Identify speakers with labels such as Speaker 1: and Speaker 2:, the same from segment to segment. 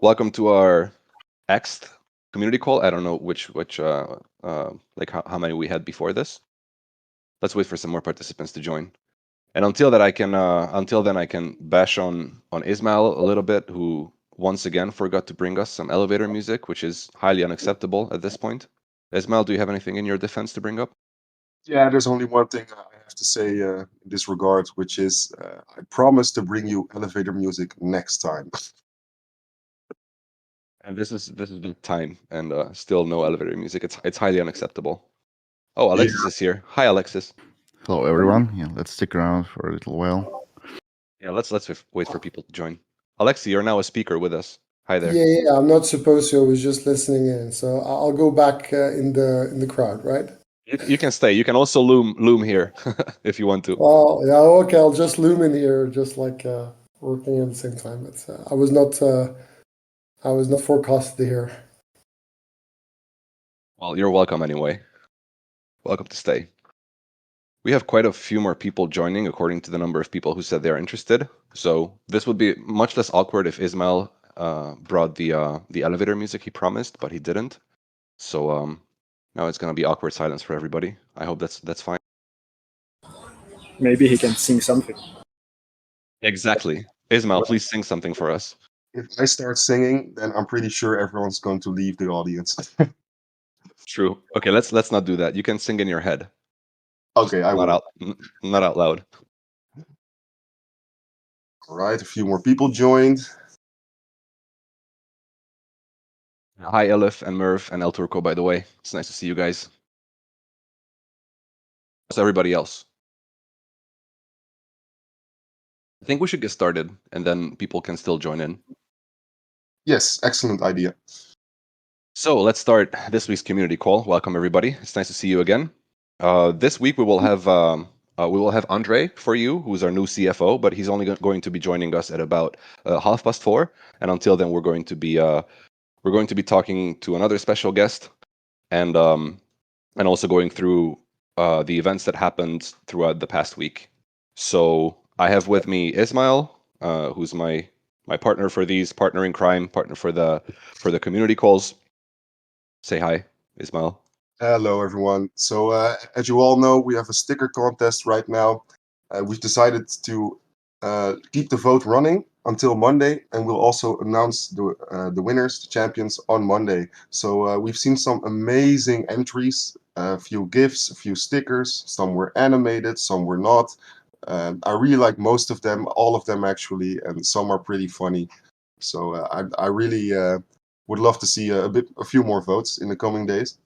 Speaker 1: Welcome to our Xth community call. I don't know which like how many we had before this. Let's wait for some more participants to join. And until then, I can bash on Ismail a little bit, who once again forgot to bring us some elevator music, which is highly unacceptable at this point. Ismail, do you have anything in your defense to bring up?
Speaker 2: Yeah, there's only one thing I have to say in this regard, which is I promise to bring you elevator music next time.
Speaker 1: And this is the time, and still no elevator music. It's highly unacceptable. Oh, Alexis is here. Hi, Alexis.
Speaker 3: Hello, everyone. Yeah, let's stick around for a little while.
Speaker 1: Yeah, let's wait for people to join. Alexi, you're now a speaker with us. Hi there.
Speaker 4: Yeah, I'm not supposed to. I was just listening in, so I'll go back in the crowd, right?
Speaker 1: You can stay. You can also loom here if you want to.
Speaker 4: Well, yeah, okay. I'll just loom in here, just like working at the same time. But I was not forecasted here.
Speaker 1: Well, you're welcome anyway. Welcome to stay. We have quite a few more people joining, according to the number of people who said they're interested. So this would be much less awkward if Ismail brought the elevator music he promised, but he didn't. So now it's gonna be awkward silence for everybody. I hope that's fine.
Speaker 5: Maybe he can sing something.
Speaker 1: Exactly. Ismail, please sing something for us.
Speaker 2: If I start singing, then I'm pretty sure everyone's going to leave the audience.
Speaker 1: True. Okay, let's not do that. You can sing in your head.
Speaker 2: Okay, I will.
Speaker 1: Not out loud.
Speaker 2: All right, a few more people joined.
Speaker 1: Hi, Elif and Merv and El Turco, by the way. It's nice to see you guys. How's everybody else? I think we should get started, and then people can still join in.
Speaker 2: Yes, excellent idea.
Speaker 1: So let's start this week's community call. Welcome, everybody. It's nice to see you again. This week we will have Andrei for you, who's our new CFO, but he's only going to be joining us at about 4:30. And until then, we're going to be talking to another special guest, and also going through the events that happened throughout the past week. So I have with me Ismail, who's my partner for these, partner in crime, partner for the community calls. Say hi, Ismail.
Speaker 2: Hello, everyone. So, as you all know, we have a sticker contest right now. We've decided to keep the vote running until Monday, and we'll also announce the winners, the champions, on Monday. So we've seen some amazing entries, a few gifts, a few stickers. Some were animated, some were not. I really like most of them, all of them actually, and some are pretty funny. So I really would love to see a few more votes in the coming days.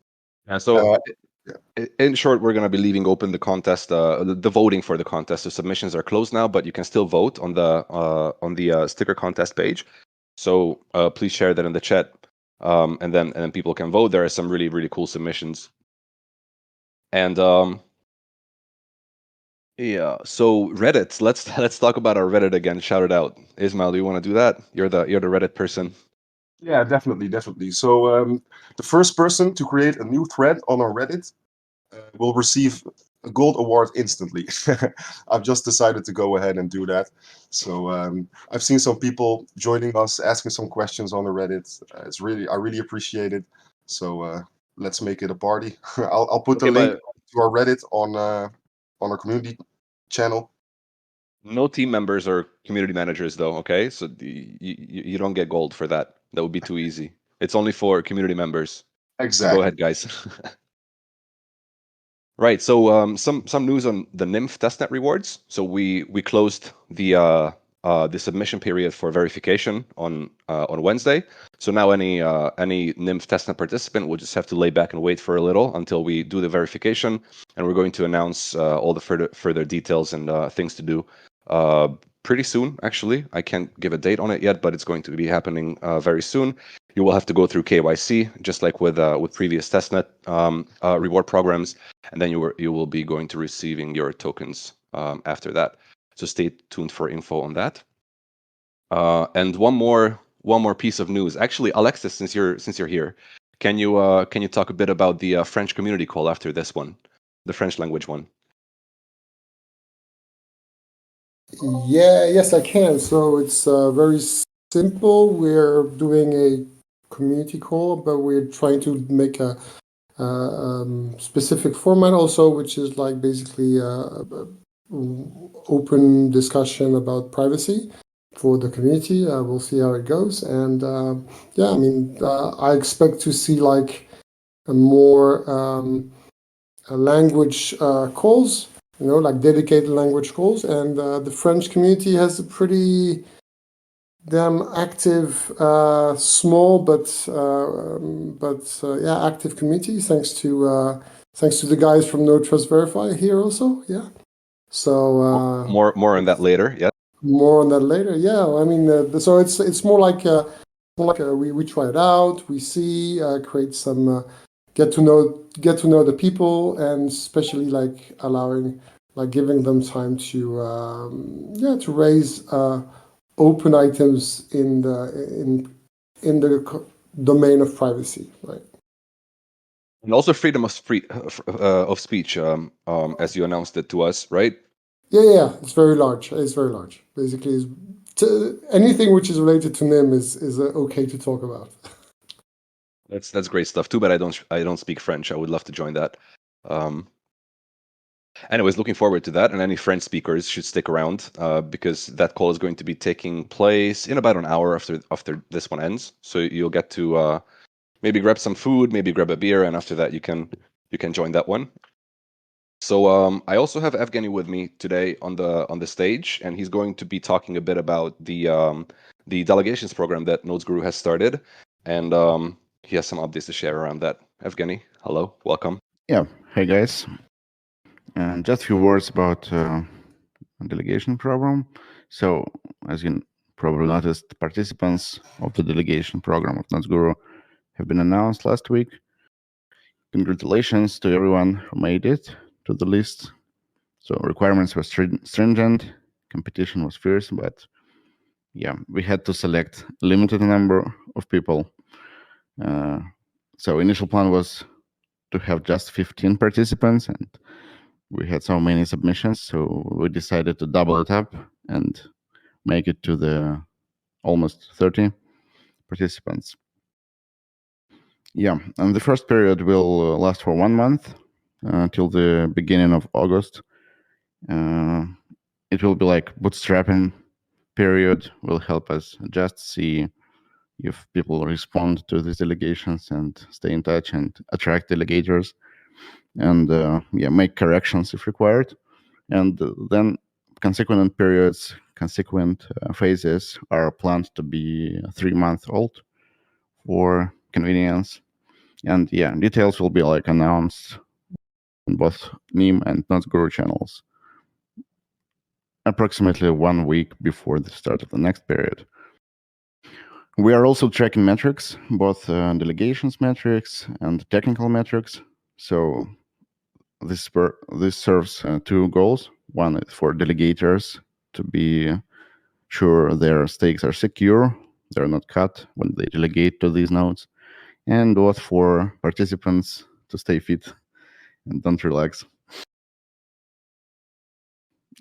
Speaker 1: Yeah, so in short, we're going to be leaving open the contest, the voting for the contest. The submissions are closed now, but you can still vote on the sticker contest page. So please share that in the chat, and then people can vote. There are some really, really cool submissions. And yeah, so Reddit. Let's talk about our Reddit again. Shout it out, Ismail. Do you want to do that? You're the Reddit person.
Speaker 2: Yeah, definitely. So the first person to create a new thread on our Reddit will receive a gold award instantly. I've just decided to go ahead and do that. So I've seen some people joining us, asking some questions on the Reddit. I really appreciate it. So let's make it a party. I'll put the link to our Reddit on our community channel.
Speaker 1: No team members or community managers, though. Okay, so you don't get gold for that. That would be too easy. It's only for community members.
Speaker 2: Exactly.
Speaker 1: So go ahead, guys. Right. So some news on the Nym testnet rewards. So we closed the submission period for verification on Wednesday. So now any Nym testnet participant will just have to lay back and wait for a little until we do the verification, and we're going to announce all the further details and things to do pretty soon. Actually, I can't give a date on it yet, but it's going to be happening very soon. You will have to go through KYC, just like with previous testnet reward programs, and then you will be going to receiving your tokens after that. So stay tuned for info on that. And one more piece of news. Actually, Alexis, since you're here, can you talk a bit about the French community call after this one, the French language one?
Speaker 4: Yes, I can. So it's very simple. We're doing a community call, but we're trying to make a specific format also, which is like basically open discussion about privacy for the community. We'll see how it goes. And yeah, I mean, I expect to see like a more language calls, like dedicated language calls. And the French community has a pretty damn active, small but yeah, active community. Thanks to the guys from NoTrust Verify here also. Yeah. So
Speaker 1: more on that later. Yeah.
Speaker 4: more on that later. Yeah, I mean, so it's more like we try it out, we see, create some, get to know the people, and especially like allowing, like giving them time to to raise open items in the domain of privacy, right?
Speaker 1: And also freedom of speech, as you announced it to us, right?
Speaker 4: Yeah, it's very large. It's very large. Basically, anything which is related to Nym is okay to talk about.
Speaker 1: That's great stuff. Too bad I don't speak French. I would love to join that. Anyways, looking forward to that, and any French speakers should stick around because that call is going to be taking place in about an hour after this one ends. So you'll get to maybe grab some food, maybe grab a beer, and after that you can join that one. So I also have Evgeny with me today on the stage, and he's going to be talking a bit about the delegations program that Nodes.Guru has started, and he has some updates to share around that. Evgeny, hello, welcome.
Speaker 3: Yeah, hey guys. And just a few words about delegation program. So, as you probably noticed, participants of the delegation program of Nodes.Guru have been announced last week. Congratulations to everyone who made it to the list. So requirements were stringent, competition was fierce, but yeah, we had to select a limited number of people. So initial plan was to have just 15 participants, and we had so many submissions, so we decided to double it up and make it to the almost 30 participants. Yeah, and the first period will last for 1 month till the beginning of August. It will be like bootstrapping period, will help us just see if people respond to these delegations and stay in touch and attract delegators and make corrections if required. And then consequent periods, consequent phases are planned to be 3 months old for convenience. And yeah, details will be like announced on both Nym and Nodes.Guru channels approximately 1 week before the start of the next period. We are also tracking metrics, both delegations metrics and technical metrics. So this serves two goals. One is for delegators to be sure their stakes are secure, they're not cut when they delegate to these nodes, and both for participants to stay fit and don't relax.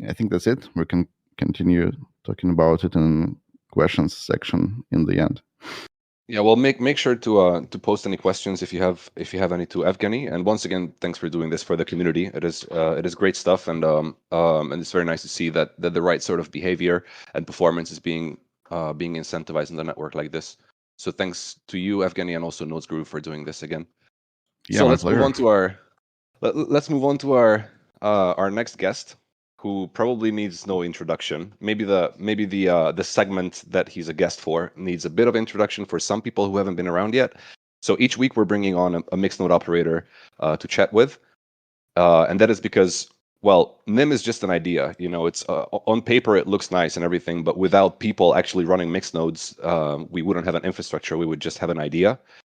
Speaker 3: I think that's it. We can continue talking about it in questions section in the end.
Speaker 1: Yeah, well, make sure to post any questions if you have any to Evgeny. And once again, thanks for doing this for the community. It is great stuff, and it's very nice to see that the right sort of behavior and performance is being incentivized in the network like this. So thanks to you, Evgeny, and also Nodes.Guru for doing this again.
Speaker 3: Yeah,
Speaker 1: so
Speaker 3: my
Speaker 1: let's
Speaker 3: pleasure.
Speaker 1: move on to our next guest, who probably needs no introduction. Maybe the segment that he's a guest for needs a bit of introduction for some people who haven't been around yet. So each week we're bringing on a mixed node operator to chat with, and that is because, well, Nym is just an idea. It's on paper it looks nice and everything, but without people actually running mixed nodes, we wouldn't have an infrastructure. We would just have an idea.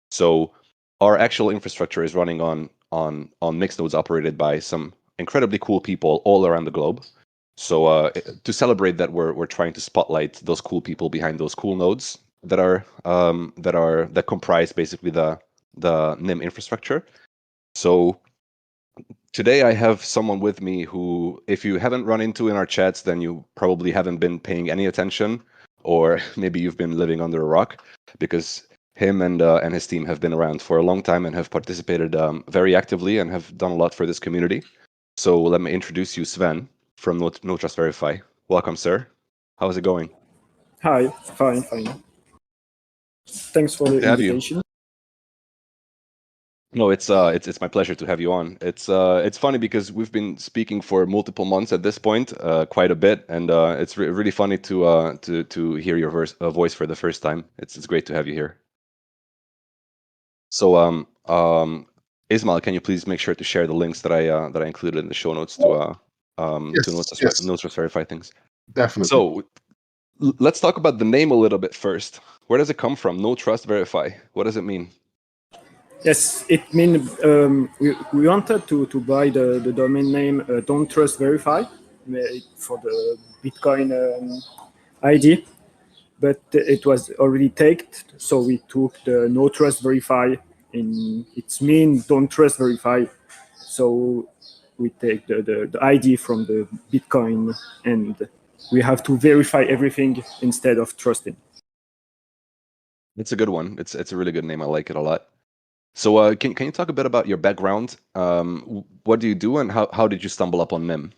Speaker 1: So our actual infrastructure is running on mixed nodes operated by some incredibly cool people all around the globe. So to celebrate that, we're trying to spotlight those cool people behind those cool nodes that comprise basically the Nym infrastructure. So today I have someone with me who, if you haven't run into in our chats, then you probably haven't been paying any attention, or maybe you've been living under a rock, because him and his team have been around for a long time and have participated very actively and have done a lot for this community. So let me introduce you, Sven, from NoTrust Verify. Welcome, sir. How's it going?
Speaker 5: Hi, fine. Thanks for
Speaker 1: Good
Speaker 5: the
Speaker 1: to have you.
Speaker 5: invitation.
Speaker 1: No, it's my pleasure to have you on. It's funny because we've been speaking for multiple months at this point, quite a bit, and it's really funny to hear your voice for the first time. It's great to have you here. So Ismail, can you please make sure to share the links that I included in the show notes to NoTrust Verify things.
Speaker 2: Definitely.
Speaker 1: So let's talk about the name a little bit first. Where does it come from? NoTrust Verify. What does it mean?
Speaker 5: Yes, it means we wanted to buy the domain name NoTrust Verify for the Bitcoin ID, but it was already taken, so we took the NoTrust Verify. It's mean don't trust verify, so we take the ID from the Bitcoin, and we have to verify everything instead of trusting.
Speaker 1: It's a good one. It's a really good name. I like it a lot. So can you talk a bit about your background? What do you do, and how did you stumble upon Nym?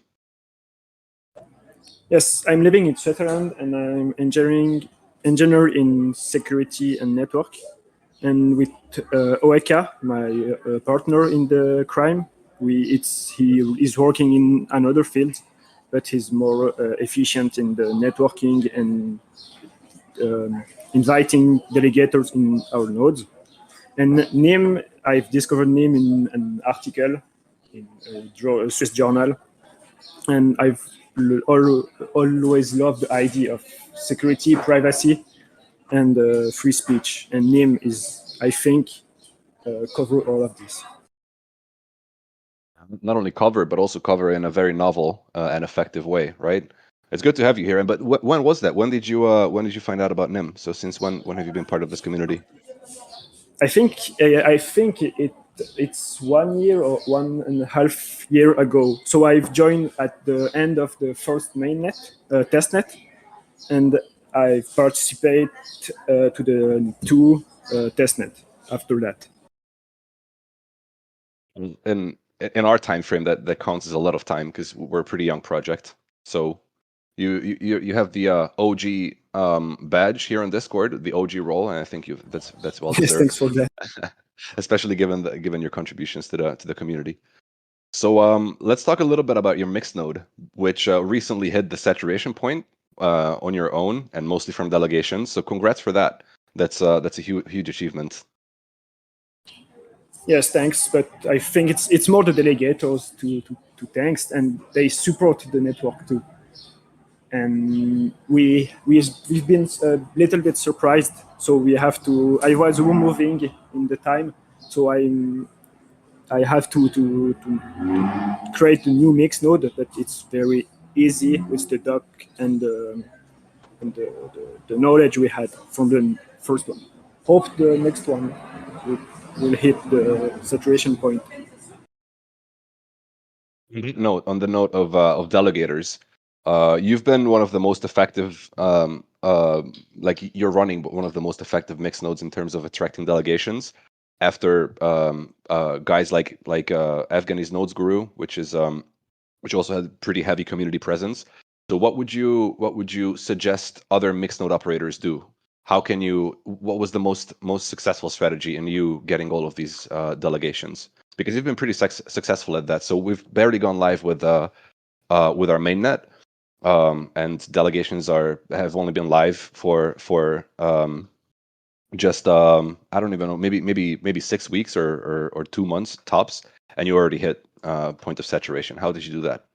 Speaker 5: Yes, I'm living in Switzerland, and I'm engineer in security and network. And with Oeka, my partner in the crime, he is working in another field, but he's more efficient in the networking and inviting delegators in our nodes. And Nym, I've discovered Nym in an article in a Swiss journal, and I've always loved the idea of security, privacy, and free speech. And Nym is, I think, cover all of this.
Speaker 1: Not only cover, but also cover in a very novel and effective way, right? It's good to have you here. But when was that? When did you find out about Nym? So since when have you been part of this community?
Speaker 5: I think it's 1 year or 1.5 years ago. So I've joined at the end of the first mainnet testnet, and I participated to the 2 testnet after that.
Speaker 1: In our time frame, that counts as a lot of time because we're a pretty young project. So you have the OG badge here on Discord, the OG role, and I think that's well deserved.
Speaker 5: Yes, thanks for that.
Speaker 1: Especially given your contributions to the community. So let's talk a little bit about your mixed node, which recently hit the saturation point on your own and mostly from delegations. So congrats for that. That's a huge achievement.
Speaker 5: Yes, thanks. But I think it's more the delegators to thanks, and they support the network too. And we've been a little bit surprised. So we have to. I was moving in the time, so I have to create a new mix node, but it's very easy with the doc and the knowledge we had from the first one. Hope the next one will hit the saturation point.
Speaker 1: Note on the note of delegators, you've been one of the most effective. Like you're running one of the most effective mixed nodes in terms of attracting delegations. After guys like Evgeny's Nodes.Guru, which also had pretty heavy community presence. So what would you suggest other mixed node operators do? What was the most successful strategy in you getting all of these delegations? Because you've been pretty successful at that. So we've barely gone live with our mainnet, and delegations have only been live for just I don't even know, maybe 6 weeks or 2 months tops, and you already hit point of saturation. How did you do that?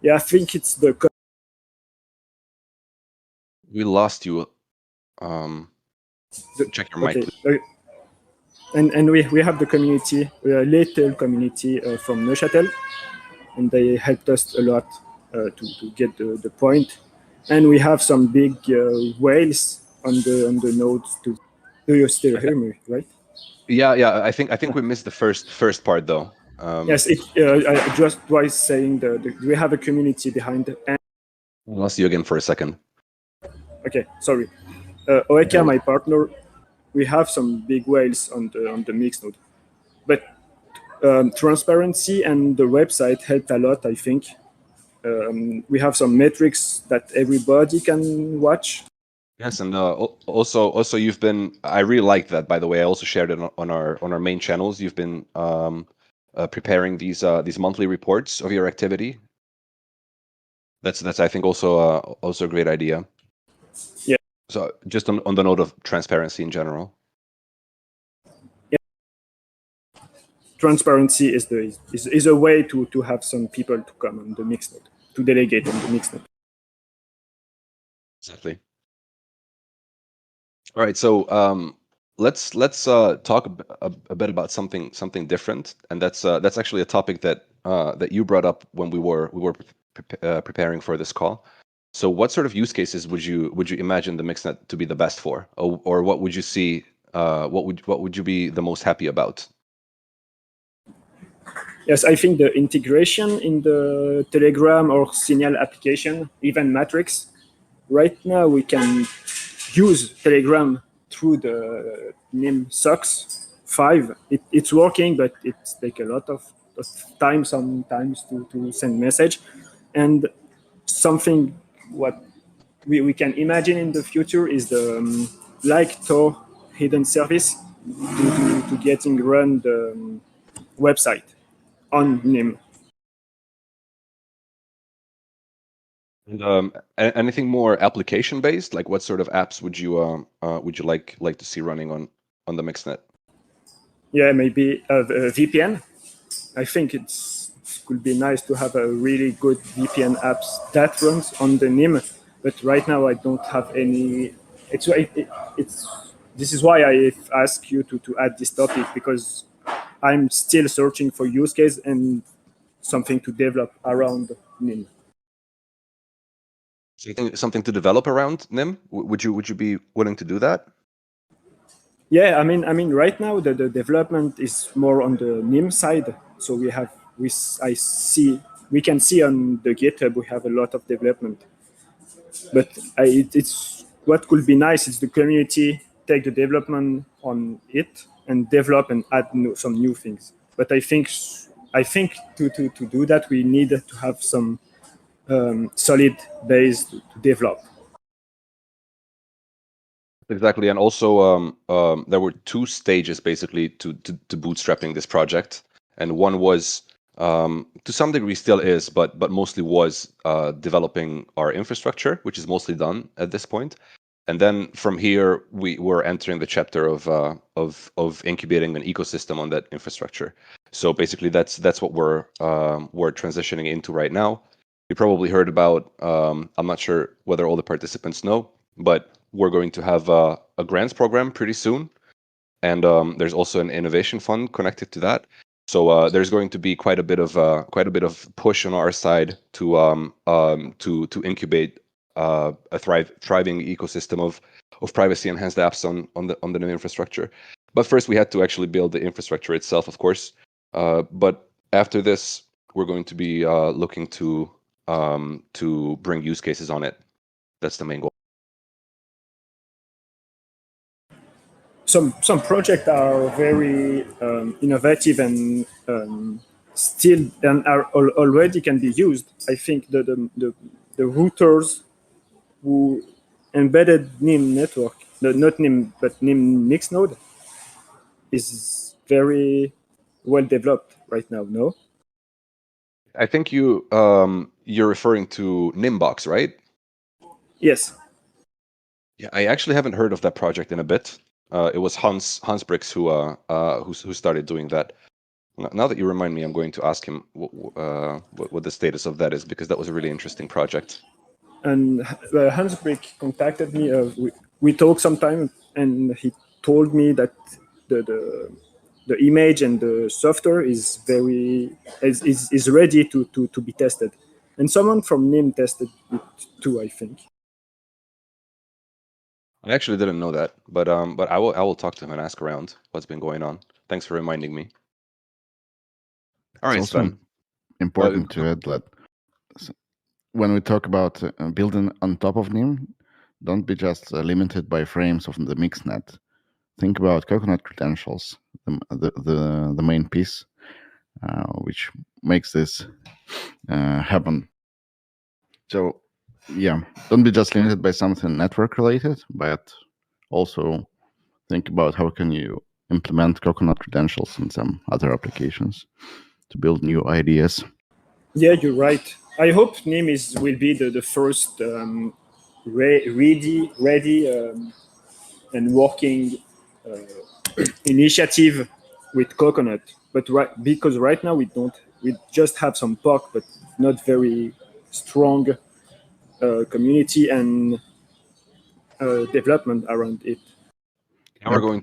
Speaker 5: Yeah, I think it's the.
Speaker 1: We lost you. Check your mic.
Speaker 5: Okay. And we have the community, a little community from Neuchâtel, and they helped us a lot to get the point. And we have some big whales on the nodes too. Do you still hear me, right?
Speaker 1: Yeah. I think we missed the first part though.
Speaker 5: Yes, I just was saying we have a community behind it.
Speaker 1: I lost you again for a second.
Speaker 5: Okay, sorry. OEK, my partner, we have some big whales on the mix node, but transparency and the website helped a lot, I think. We have some metrics that everybody can watch.
Speaker 1: Yes, and also you've been. I really like that. By the way, I also shared it on our main channels. You've been preparing these monthly reports of your activity. That's I think also a great idea.
Speaker 5: Yeah.
Speaker 1: So just on the note of transparency in general.
Speaker 5: Yeah. Transparency is a way to have some people to come on the mix node, to delegate on the mix node.
Speaker 1: Exactly. All right, so let's talk a bit about something different, and that's actually a topic that you brought up when we were preparing for this call. So, what sort of use cases would you imagine the mixnet to be the best for, or what would you see? What would you be the most happy about?
Speaker 5: Yes, I think the integration in the Telegram or Signal application, even Matrix. Right now, we can use Telegram through the Nym SOX 5. It's working, but it takes a lot of time sometimes to send message. And something what we can imagine in the future is the like Tor hidden service to getting run the website on Nym.
Speaker 1: And anything more application based? Like, what sort of apps would you like to see running on the mixnet?
Speaker 5: Yeah, maybe a VPN. I think it could be nice to have a really good VPN apps that runs on the Nym. But right now I don't have any. It's this is why I ask you to add this topic, because I'm still searching for use case and something to develop around Nym.
Speaker 1: Something to develop around Nym? Would you be willing to do that?
Speaker 5: Yeah, I mean, right now the development is more on the Nym side. So we can see on the GitHub we have a lot of development. But it's what could be nice is the community take the development on it and develop and add some new things. But I think to do that we need to have some solid base to develop.
Speaker 1: Exactly, and also there were two stages basically to bootstrapping this project, and one was to some degree still is, but mostly was developing our infrastructure, which is mostly done at this point, and then from here we were entering the chapter of incubating an ecosystem on that infrastructure. So basically, that's what we're transitioning into right now. You probably heard about. I'm not sure whether all the participants know, but we're going to have a grants program pretty soon, and there's also an innovation fund connected to that. So there's going to be quite a bit of push on our side to incubate a thriving ecosystem of privacy enhanced apps on the new infrastructure. But first, we had to actually build the infrastructure itself, of course. But after this, we're going to be looking to bring use cases on it. That's the main goal.
Speaker 5: Some projects are very innovative and still and are already can be used. I think the routers who embedded Nym network, not Nym but Nym Mix node, is very well developed right now. No.
Speaker 1: I think you're referring to Nimbox, right?
Speaker 5: Yes.
Speaker 1: Yeah, I actually haven't heard of that project in a bit. It was Hans Brix who started doing that. Now that you remind me, I'm going to ask him what the status of that is, because that was a really interesting project.
Speaker 5: And Hans Brick contacted me. We talked sometime, and he told me that the image and the software is ready to be tested. And someone from Nym tested it too, I think.
Speaker 1: I actually didn't know that, but I will talk to him and ask around what's been going on. Thanks for reminding me. All right,
Speaker 3: It's also
Speaker 1: Sven.
Speaker 3: important to add that when we talk about building on top of Nym, don't be just limited by frames of the mixnet. Think about Coconut credentials, the main piece, which makes this happen. So, yeah, don't be just limited by something network related, but also think about how can you implement Coconut credentials in some other applications to build new ideas.
Speaker 5: Yeah, you're right. I hope Nym will be the first ready and working initiative with Coconut. But because right now we just have some POC, but not very strong community and development around it.
Speaker 1: And we're going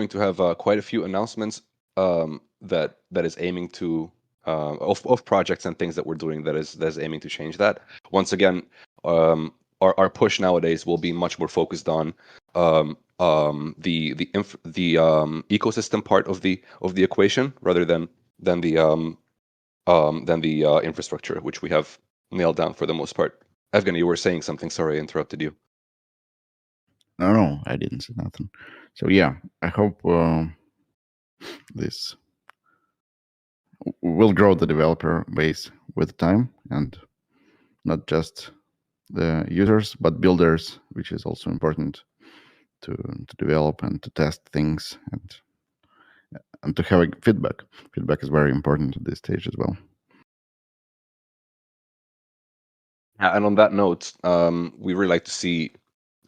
Speaker 1: to have quite a few announcements that is aiming to of projects and things that we're doing that is aiming to change that. Once again, our push nowadays will be much more focused on the ecosystem part of the equation rather than the infrastructure, which we have nailed down for the most part. Evgeny, you were saying something. Sorry, I interrupted you.
Speaker 3: No, I didn't say nothing. So yeah, I hope this will grow the developer base with time, and not just the users, but builders, which is also important to develop and to test things and to have feedback. Feedback is very important at this stage as well.
Speaker 1: And on that note, we really like to see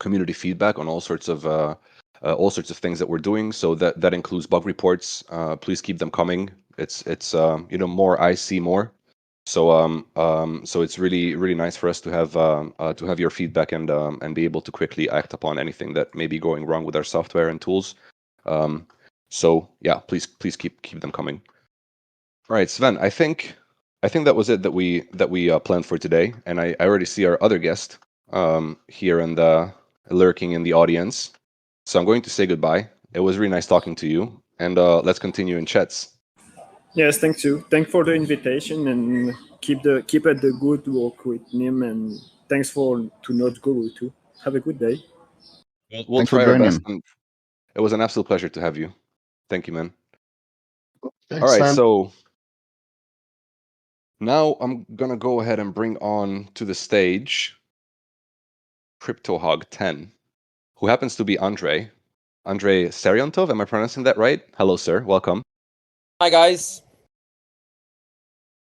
Speaker 1: community feedback on all sorts of things that we're doing. So that includes bug reports. Please keep them coming. It's more I see more. So so it's really nice for us to have your feedback and be able to quickly act upon anything that may be going wrong with our software and tools. So yeah, please keep them coming. All right, Sven, I think that was it that we planned for today, and I already see our other guest here and lurking in the audience. So I'm going to say goodbye. It was really nice talking to you, and let's continue in chats.
Speaker 5: Yes, thanks you. Thanks for the invitation, and keep at the good work with Nym, and thanks to Nodes.Guru too. Have a good day.
Speaker 1: We'll
Speaker 3: Thanks for
Speaker 1: try our
Speaker 3: joining.
Speaker 1: best. And it was an absolute pleasure to have you. Thank you, man.
Speaker 2: Thanks,
Speaker 1: All right,
Speaker 2: Sven.
Speaker 1: so now I'm gonna go ahead and bring on to the stage CryptoHog 10, who happens to be Andrei Serjantov. Am I pronouncing that right? Hello, sir. Welcome.
Speaker 6: Hi, guys.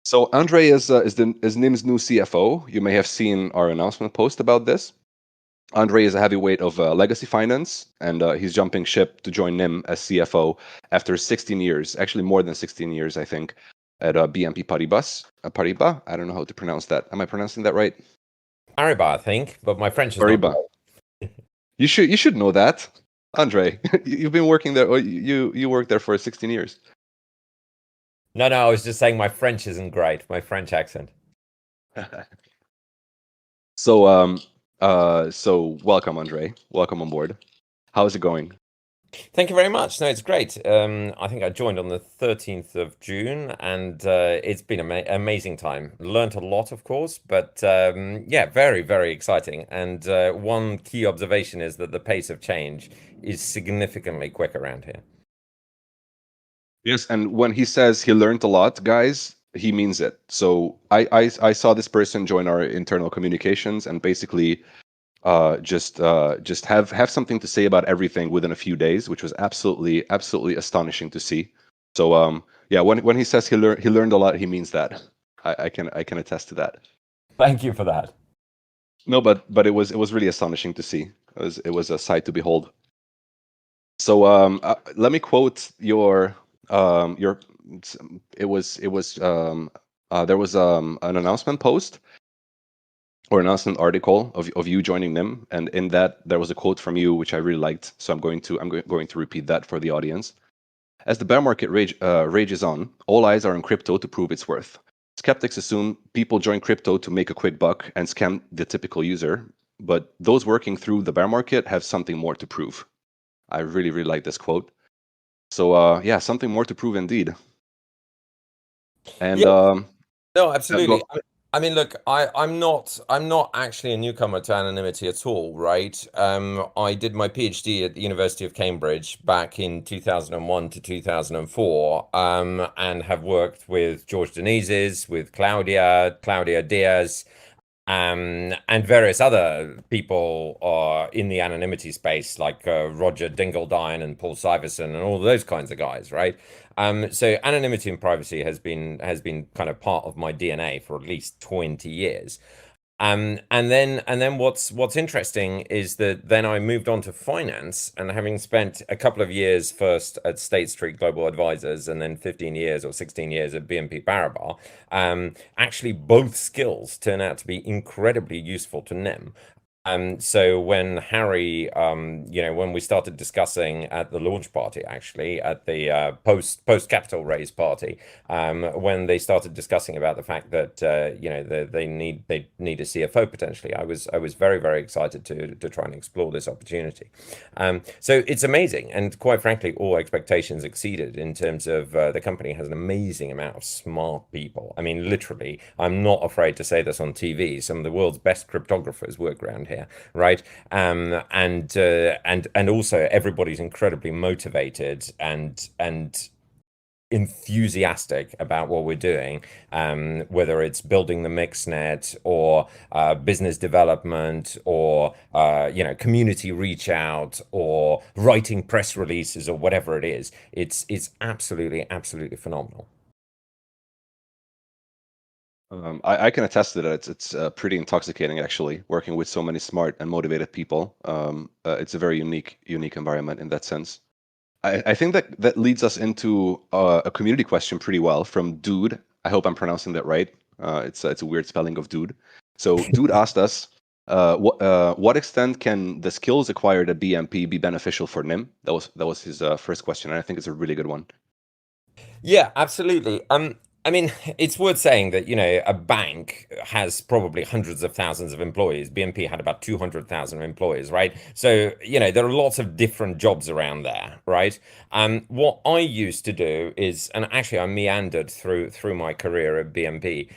Speaker 1: So Andrei is Nym's new CFO. You may have seen our announcement post about this. Andrei is a heavyweight of legacy finance, and he's jumping ship to join Nym as CFO after 16 years, actually more than 16 years, I think, at BNP Paribas. Paribas? I don't know how to pronounce that. Am I pronouncing that right?
Speaker 6: Paribas, I think, but my French is
Speaker 1: Paribas.
Speaker 6: not great.
Speaker 1: You should know that, Andrei. You've been working there. Or you worked there for 16 years.
Speaker 6: No, I was just saying my French isn't great. My French accent.
Speaker 1: So so welcome, Andrei. Welcome on board. How's it going?
Speaker 6: Thank you very much. No, it's great. I think I joined on the 13th of June, and it's been an amazing time. Learned a lot, of course, but yeah, very, very exciting. And one key observation is that the pace of change is significantly quick around here.
Speaker 1: Yes, and when he says he learned a lot, guys, he means it. So I saw this person join our internal communications and basically just have something to say about everything within a few days, which was absolutely astonishing to see. So yeah, when he says he learned a lot, he means that. I can attest to that.
Speaker 6: Thank you for that.
Speaker 1: No, but it was really astonishing to see. It was a sight to behold. So let me quote your there was an announcement post or announcement article of you joining Nym, and in that there was a quote from you which I really liked. So I'm going to repeat that for the audience. As the bear market rages on, all eyes are on crypto to prove its worth. Skeptics assume people join crypto to make a quick buck and scam the typical user, but those working through the bear market have something more to prove. I really like this quote. So yeah, something more to prove indeed. And
Speaker 6: yeah. No, absolutely. I mean, look, I'm not actually a newcomer to anonymity at all, right? I did my PhD at the University of Cambridge back in 2001 to 2004, and have worked with George Denizes, with Claudia Diaz, and various other people in the anonymity space, like Roger Dingledine and Paul Syverson and all those kinds of guys, right? So anonymity and privacy has been kind of part of my DNA for at least 20 years. And then what's interesting is that then I moved on to finance, and having spent a couple of years first at State Street Global Advisors and then 15 years or 16 years at BNP Paribas, actually both skills turn out to be incredibly useful to Nym. So when Harry, when we started discussing at the launch party, actually at the post capital raise party, when they started discussing about the fact that they need a CFO potentially, I was very, very excited to try and explore this opportunity. So it's amazing, and quite frankly, all expectations exceeded in terms of the company has an amazing amount of smart people. I mean, literally, I'm not afraid to say this on TV. Some of the world's best cryptographers work around here, right? And also everybody's incredibly motivated and enthusiastic about what we're doing, whether it's building the mixnet or business development or community reach out or writing press releases or whatever it is. It's absolutely phenomenal.
Speaker 1: I can attest to that. It's pretty intoxicating, actually, working with so many smart and motivated people. It's a very unique environment in that sense. I think that leads us into a community question pretty well from Dude. I hope I'm pronouncing that right. It's a weird spelling of Dude. So Dude asked us, what extent can the skills acquired at BNP be beneficial for Nym? That was his first question, and I think it's a really good one.
Speaker 6: Yeah, absolutely. I mean, it's worth saying that, a bank has probably hundreds of thousands of employees. BNP had about 200,000 employees, right? So, there are lots of different jobs around there, right? What I used to do is, and actually I meandered through my career at BNP,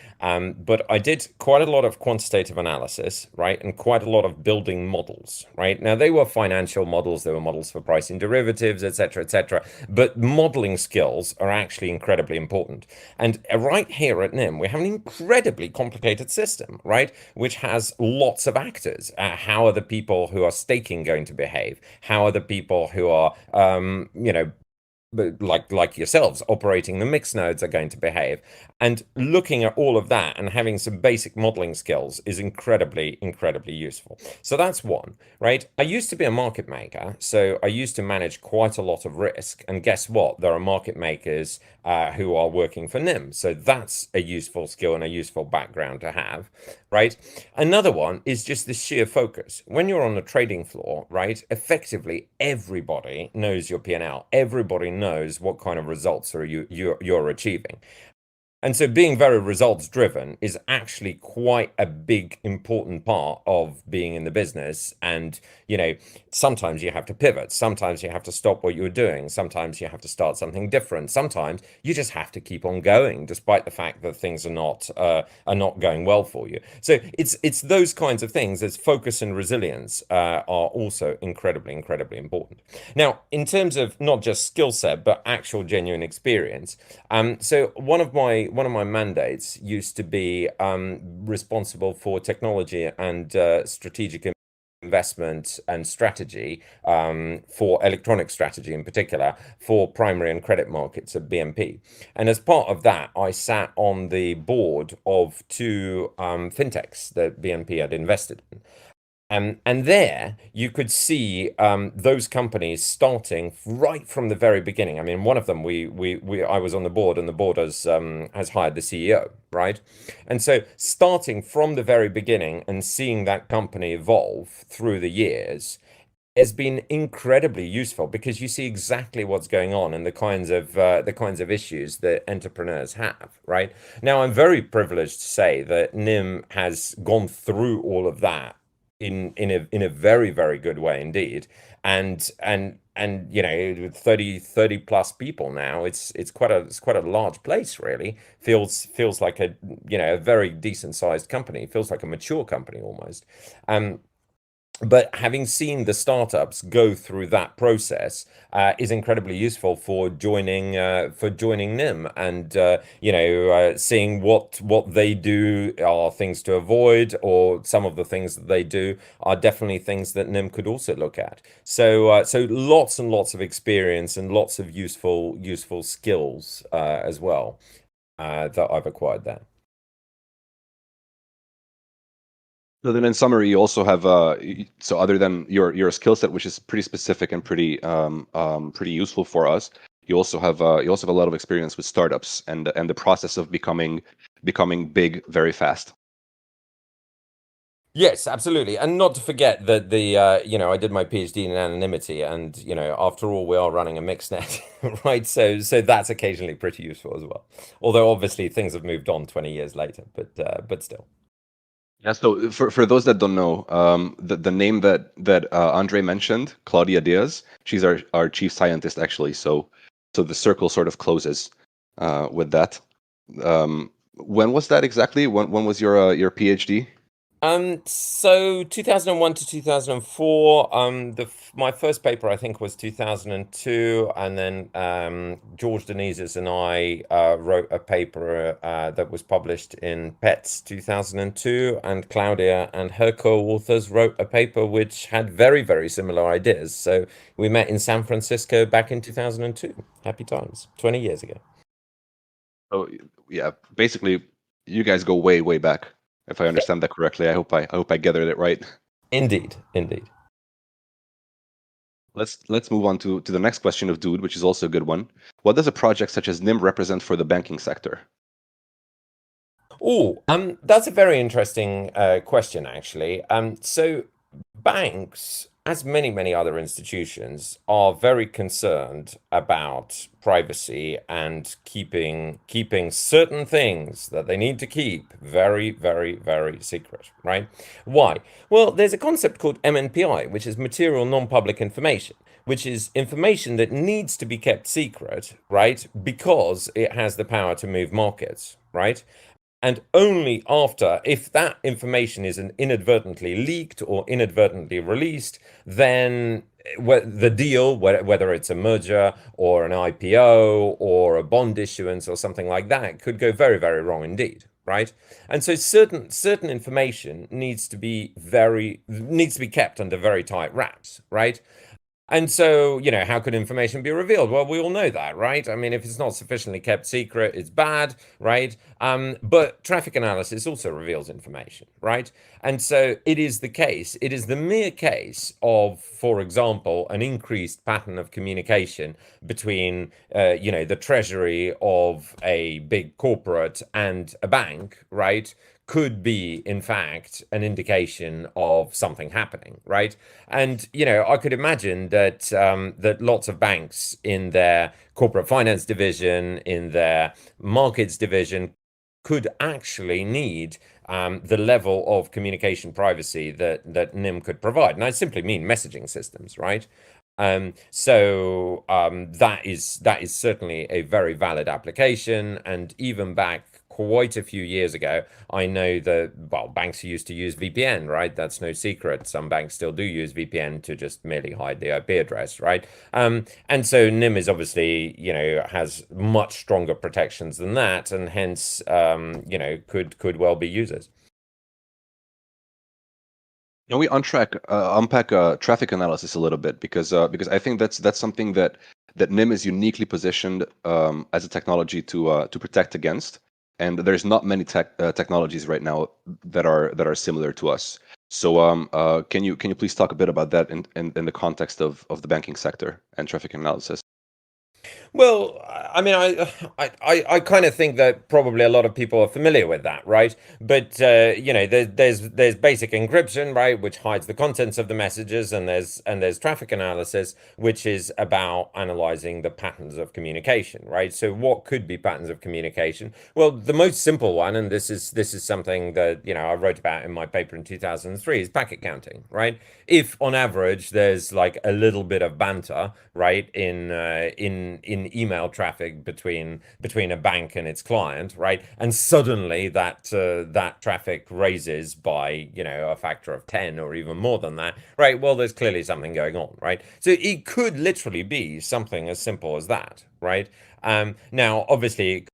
Speaker 6: but I did quite a lot of quantitative analysis, right? And quite a lot of building models, right? Now, they were financial models, they were models for pricing derivatives, etc., etc. But modeling skills are actually incredibly important. And right here at Nym, we have an incredibly complicated system, right? Which has lots of actors. How are the people who are staking going to behave? How are the people who are, like yourselves operating the mixed nodes are going to behave? And looking at all of that and having some basic modeling skills is incredibly useful. So that's one, right? I used to be a market maker, so I used to manage quite a lot of risk, and guess what, there are market makers who are working for Nym, so that's a useful skill and a useful background to have, right? Another one is just the sheer focus. When you're on the trading floor, right, effectively everybody knows your P&L. Everybody knows what kind of results you're achieving. And so being very results driven is actually quite a big, important part of being in the business. And, sometimes you have to pivot. Sometimes you have to stop what you're doing. Sometimes you have to start something different. Sometimes you just have to keep on going, despite the fact that things are not going well for you. So it's those kinds of things as focus and resilience are also incredibly important. Now, in terms of not just skill set, but actual genuine experience. So one of my mandates used to be responsible for technology and strategic investment and strategy, for electronic strategy in particular, for primary and credit markets at BNP. And as part of that, I sat on the board of two fintechs that BNP had invested in. And there you could see those companies starting right from the very beginning. I mean, one of them, I was on the board, and the board has hired the CEO, right? And so starting from the very beginning and seeing that company evolve through the years has been incredibly useful, because you see exactly what's going on and the kinds of issues that entrepreneurs have, right? Now, I'm very privileged to say that Nym has gone through all of that in a very, very good way indeed. And you know, with 30 plus people now, it's quite a large place, really. Feels like a, you know, a very decent sized company. Feels like a mature company almost. But having seen the startups go through that process is incredibly useful for joining Nym, and you know, seeing what they do are things to avoid, or some of the things that they do are definitely things that Nym could also look at. So so lots and lots of experience and lots of useful skills as well that I've acquired there.
Speaker 1: So then, in summary, you also have so other than your skill set, which is pretty specific and pretty pretty useful for us, you also have a lot of experience with startups and the process of becoming big very fast.
Speaker 6: Yes, absolutely, and not to forget that the you know, I did my PhD in anonymity, and you know, after all, we are running a mixed net, right? So that's occasionally pretty useful as well. Although obviously things have moved on 20 years later, but still.
Speaker 1: Yeah. So for those that don't know, the name that Andrei mentioned, Claudia Diaz, she's our chief scientist actually. So the circle sort of closes with that. When was that exactly? When was your PhD?
Speaker 6: So 2001 to 2004, my first paper I think was 2002, and then George Denizes and I wrote a paper that was published in PETS 2002, and Claudia and her co-authors wrote a paper which had very, very similar ideas. So we met in San Francisco back in 2002. Happy times, 20 years ago.
Speaker 1: Oh yeah, basically you guys go way, way back. If I understand that correctly, I hope I gathered it right.
Speaker 6: Indeed, indeed.
Speaker 1: Let's move on to the next question of Dude, which is also a good one. What does a project such as Nym represent for the banking sector?
Speaker 6: Oh, that's a very interesting question, actually. So banks, as many other institutions, are very concerned about privacy and keeping certain things that they need to keep very, very, very secret, right? Why? Well, there's a concept called MNPI, which is material non-public information, which is information that needs to be kept secret, right? Because it has the power to move markets, right? And only after, if that information is inadvertently leaked or inadvertently released, then the deal, whether it's a merger or an IPO or a bond issuance or something like that, could go very, very wrong indeed, right? And so certain information needs to be kept under very tight wraps, right? And so, you know, how could information be revealed? Well, we all know that, right? I mean, if it's not sufficiently kept secret, it's bad, right? But traffic analysis also reveals information, right? And so it is the mere case of, for example, an increased pattern of communication between, you know, the treasury of a big corporate and a bank, right? Could be, in fact, an indication of something happening, right? And you know, I could imagine that that lots of banks in their corporate finance division, in their markets division, could actually need the level of communication privacy that Nym could provide. And I simply mean messaging systems, right? So that is certainly a very valid application, and even back quite a few years ago, I know that, well, banks used to use VPN, right? That's no secret. Some banks still do use VPN to just merely hide the IP address, right? And so Nym is obviously, you know, has much stronger protections than that, and hence, you know, could well be users.
Speaker 1: Can we unpack traffic analysis a little bit, because I think that's something that Nym is uniquely positioned as a technology to protect against, and there's not many technologies right now that are similar to us. So can you please talk a bit about that in the context of the banking sector and traffic analysis?
Speaker 6: Well, I mean, I kind of think that probably a lot of people are familiar with that, right? But you know, there's basic encryption, right, which hides the contents of the messages, and there's traffic analysis, which is about analyzing the patterns of communication, right? So what could be patterns of communication? Well, the most simple one, and this is something that, you know, I wrote about in my paper in 2003, is packet counting, right? If on average there's like a little bit of banter, right, in email traffic between a bank and its client, right, and suddenly that traffic raises by, you know, a factor of 10 or even more than that, right, well, there's clearly something going on, right? So it could literally be something as simple as that, right? Now, obviously,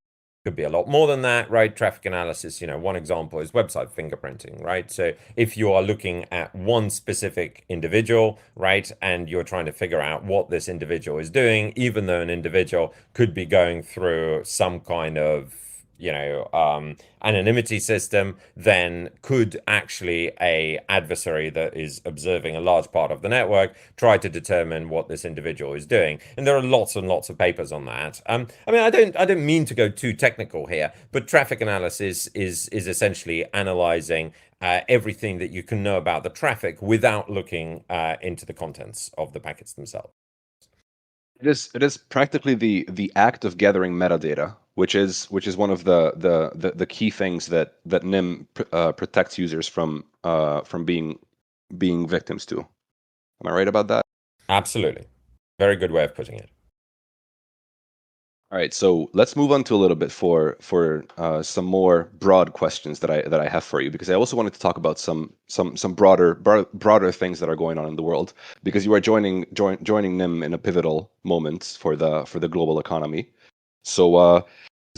Speaker 6: could be a lot more than that, right? Traffic analysis, you know, one example is website fingerprinting, right? So if you are looking at one specific individual, right, and you're trying to figure out what this individual is doing, even though an individual could be going through some kind of, you know, anonymity system, then could actually a adversary that is observing a large part of the network try to determine what this individual is doing. And there are lots and lots of papers on that. I mean, I don't mean to go too technical here, but traffic analysis is essentially analyzing everything that you can know about the traffic without looking into the contents of the packets themselves.
Speaker 1: It is practically the act of gathering metadata, which is one of the key things that Nym protects users from being victims to. Am I right about that?
Speaker 6: Absolutely. Very good way of putting it.
Speaker 1: All right, so let's move on to a little bit for some more broad questions that I have for you, because I also wanted to talk about some broader things that are going on in the world, because you are joining Nym in a pivotal moment for the global economy. So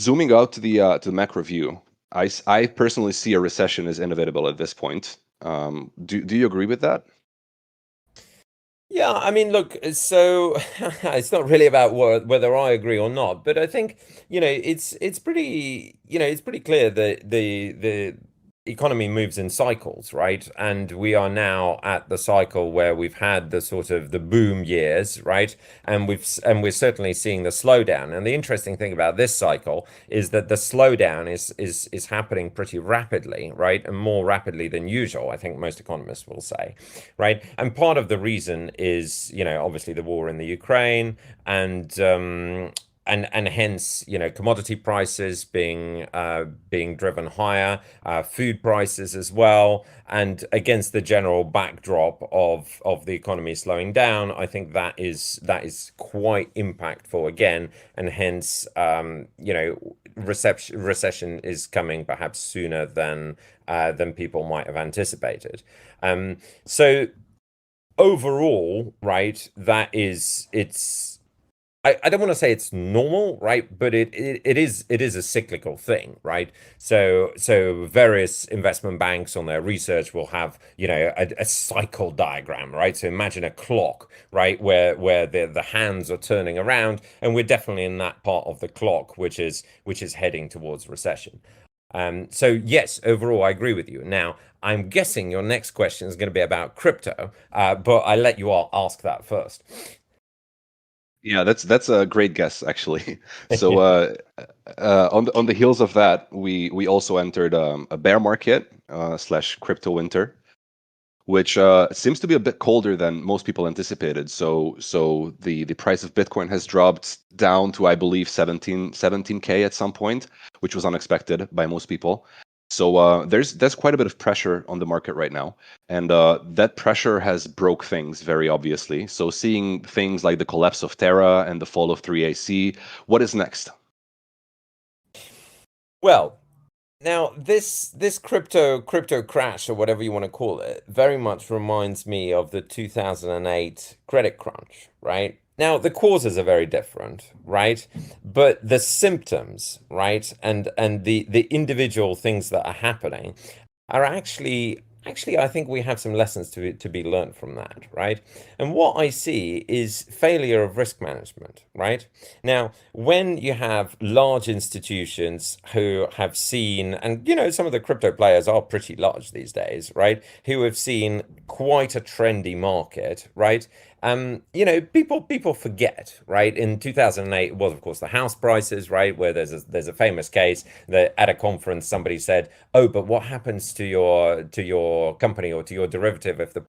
Speaker 1: zooming out to the macro view, I personally see a recession as inevitable at this point. Do you agree with that?
Speaker 6: Yeah, I mean, look, so it's not really about whether I agree or not, but I think, you know, it's pretty, you know, it's pretty clear that the economy moves in cycles, right? And we are now at the cycle where we've had the sort of the boom years, right? And we're certainly seeing the slowdown. And the interesting thing about this cycle is that the slowdown is happening pretty rapidly, right? And more rapidly than usual, I think most economists will say, right? And part of the reason is, you know, obviously the war in the Ukraine, and hence, you know, commodity prices being driven higher, food prices as well, and against the general backdrop of the economy slowing down, I think that is quite impactful again, and hence, you know, recession is coming perhaps sooner than people might have anticipated. So overall, right, I don't want to say it's normal, right? But it is a cyclical thing, right? So various investment banks on their research will have, you know, a cycle diagram, right? So imagine a clock, right, where the hands are turning around, and we're definitely in that part of the clock, which is heading towards recession. So yes, overall, I agree with you. Now, I'm guessing your next question is going to be about crypto, but I'll let you all ask that first.
Speaker 1: Yeah, that's a great guess, actually. So on the heels of that, we also entered a bear market slash crypto winter, which seems to be a bit colder than most people anticipated. So the price of Bitcoin has dropped down to, I believe, 17K at some point, which was unexpected by most people. So there's quite a bit of pressure on the market right now, and that pressure has broke things very obviously. So seeing things like the collapse of Terra and the fall of 3AC, what is next?
Speaker 6: Well, now this crypto crash, or whatever you want to call it, very much reminds me of the 2008 credit crunch, right? Now the causes are very different, right? But the symptoms, right, and the individual things that are happening are actually I think we have some lessons to be learned from that, right? And what I see is failure of risk management, right? Now, when you have large institutions who have seen, and you know, some of the crypto players are pretty large these days, right? Who have seen quite a trendy market, right? You know, people forget, right? In 2008, it was of course the house prices, right? Where there's a famous case that at a conference somebody said, "Oh, but what happens to your company or to your derivative if the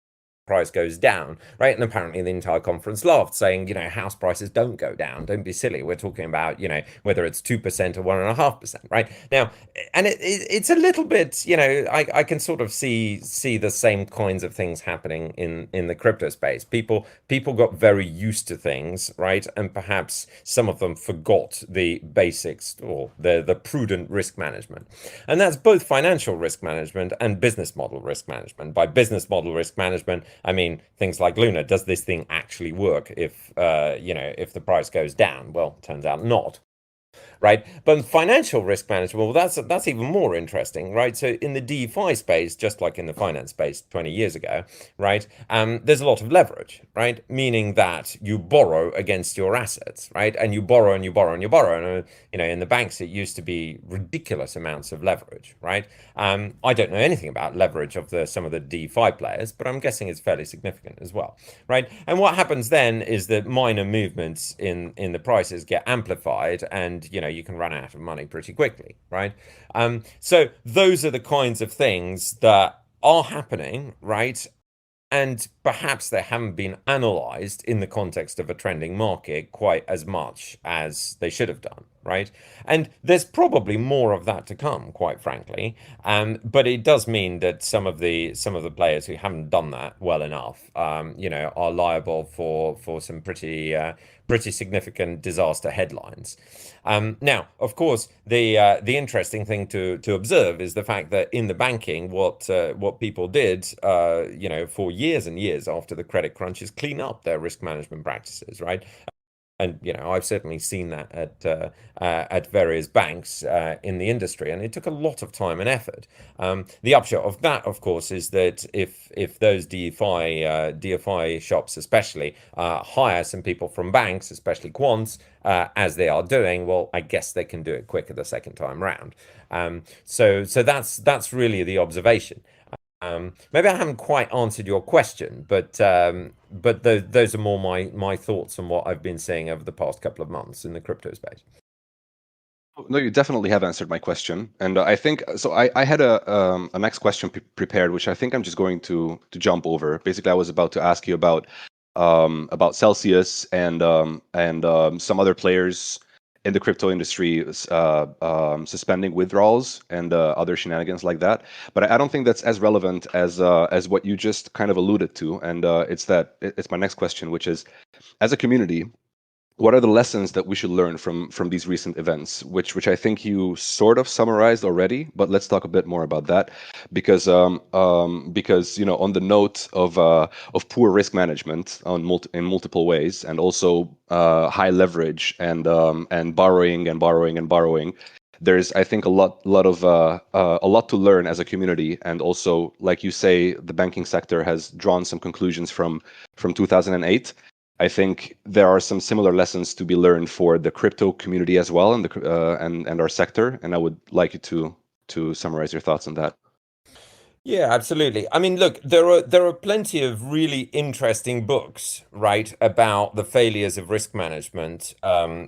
Speaker 6: price goes down," right? And apparently the entire conference laughed, saying, you know, house prices don't go down. Don't be silly. We're talking about, you know, whether it's 2% or 1.5%, right? Now, and it's a little bit, you know, I can sort of see the same kinds of things happening in the crypto space. People got very used to things, right? And perhaps some of them forgot the basics or the prudent risk management. And that's both financial risk management and business model risk management. By business model risk management, I mean things like Luna. Does this thing actually work if you know, if the price goes down? Well, turns out not. Right, but financial risk management, well, that's even more interesting, right? So in the DeFi space, just like in the finance space 20 years ago, right, there's a lot of leverage, right? Meaning that you borrow against your assets, right? And you borrow and you borrow and you borrow. And you know, in the banks, it used to be ridiculous amounts of leverage, right? I don't know anything about leverage of some of the DeFi players, but I'm guessing it's fairly significant as well, right? And what happens then is that minor movements in the prices get amplified, and you know, you can run out of money pretty quickly, right? So those are the kinds of things that are happening, right? And perhaps they haven't been analyzed in the context of a trending market quite as much as they should have done, right? And there's probably more of that to come, quite frankly. But it does mean that some of the players who haven't done that well enough, you know, are liable for some pretty significant disaster headlines. Now, of course, the interesting thing to observe is the fact that in the banking, what people did, you know, for years and years after the credit crunch, is clean up their risk management practices, right? And you know, I've certainly seen that at various banks in the industry, and it took a lot of time and effort. The upshot of that, of course, is that if those DeFi shops, especially, hire some people from banks, especially quants, as they are doing, well, I guess they can do it quicker the second time round. So that's really the observation. Maybe I haven't quite answered your question, but those are more my thoughts on what I've been seeing over the past couple of months in the crypto space.
Speaker 1: No, you definitely have answered my question, and I think so. I had a next question prepared, which I think I'm just going to jump over. Basically, I was about to ask you about Celsius and some other players in the crypto industry suspending withdrawals and other shenanigans like that. But I don't think that's as relevant as what you just kind of alluded to, and it's my next question, which is, as a community, what are the lessons that we should learn from these recent events, which I think you sort of summarized already, but let's talk a bit more about that, because you know, on the note of poor risk management in multiple ways, and also high leverage and borrowing and borrowing and borrowing, there's, I think, a lot to learn as a community. And also, like you say, the banking sector has drawn some conclusions from 2008. I think there are some similar lessons to be learned for the crypto community as well, and and our sector. And I would like you to summarize your thoughts on that.
Speaker 6: Yeah, absolutely. I mean, look, there are plenty of really interesting books, right, about the failures of risk management,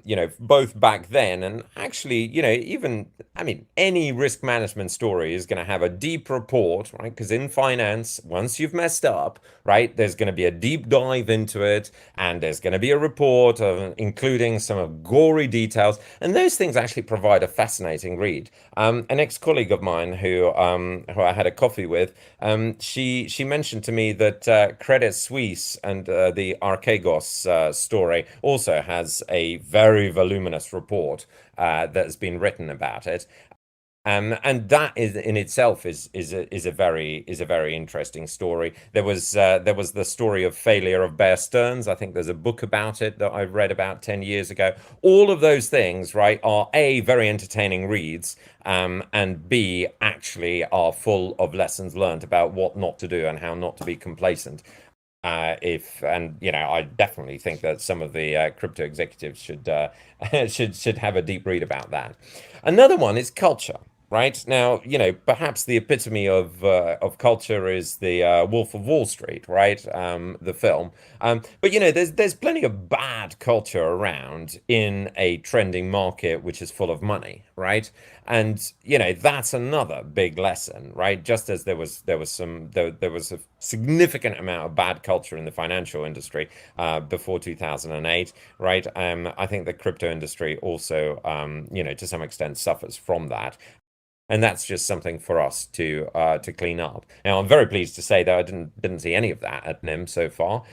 Speaker 6: you know, both back then and actually, you know, even, I mean, any risk management story is going to have a deep report, right? Because in finance, once you've messed up, right, there's going to be a deep dive into it, and there's going to be a report including some gory details, and those things actually provide a fascinating read. An ex-colleague of mine who I had a coffee with, she mentioned to me that Credit Suisse and the Archegos story also has a very voluminous report that has been written about it. And that is in itself is a very interesting story. There was the story of failure of Bear Stearns. I think there's a book about it that I read about 10 years ago. All of those things, right, are A, very entertaining reads, and B, actually are full of lessons learned about what not to do and how not to be complacent. And you know, I definitely think that some of the crypto executives should have a deep read about that. Another one is culture. right? Now, perhaps the epitome of culture is the Wolf of Wall Street, right? The film. But there's plenty of bad culture around in a trending market which is full of money, right? And that's another big lesson, right? Just as there was a significant amount of bad culture in the financial industry before 2008, right? I think the crypto industry also, to some extent, suffers from that. And that's just something for us to clean up. Now, I'm very pleased to say that I didn't see any of that at Nym so far,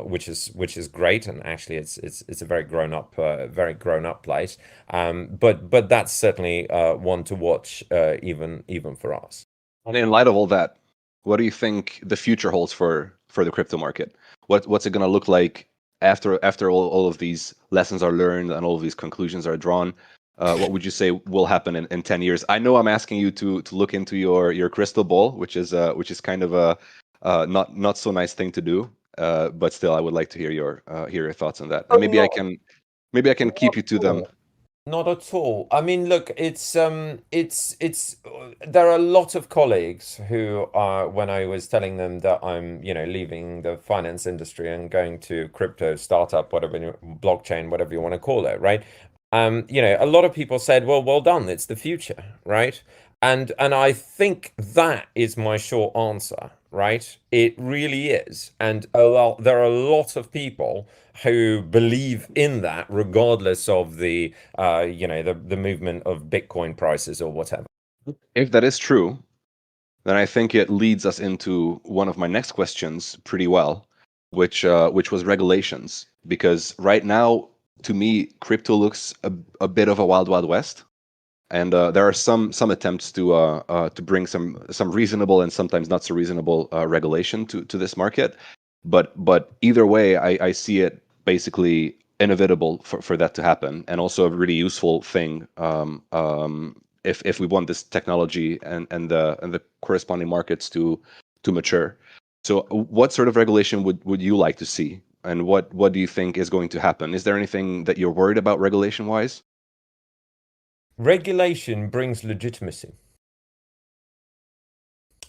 Speaker 6: which is great. And actually, it's a very grown up place. But that's certainly one to watch, even for us.
Speaker 1: And in light of all that, what do you think the future holds for the crypto market? What's it going to look like after all of these lessons are learned and all of these conclusions are drawn? What would you say will happen in 10 years? I know I'm asking you to look into your crystal ball, which is kind of a not so nice thing to do. But still, I would like to hear your thoughts on that. And maybe I can keep you to them.
Speaker 6: Not at all. I mean, look, it's there are a lot of colleagues who are, when I was telling them that I'm, leaving the finance industry and going to crypto startup, whatever, blockchain, whatever you want to call it, right? A lot of people said, well done, it's the future, right? And I think that is my short answer, right? It really is. And there are a lot of people who believe in that, regardless of the the movement of Bitcoin prices or whatever.
Speaker 1: If that is true, then I think it leads us into one of my next questions pretty well, which was regulations. Because right now, to me, crypto looks a bit of a wild west, and there are some attempts to bring some reasonable and sometimes not so reasonable regulation to this market. But either way, I see it basically inevitable for that to happen, and also a really useful thing if we want this technology and the corresponding markets to mature. So what sort of regulation would you like to see, and what do you think is going to happen? Is there anything that you're worried about regulation wise?
Speaker 6: Regulation brings legitimacy.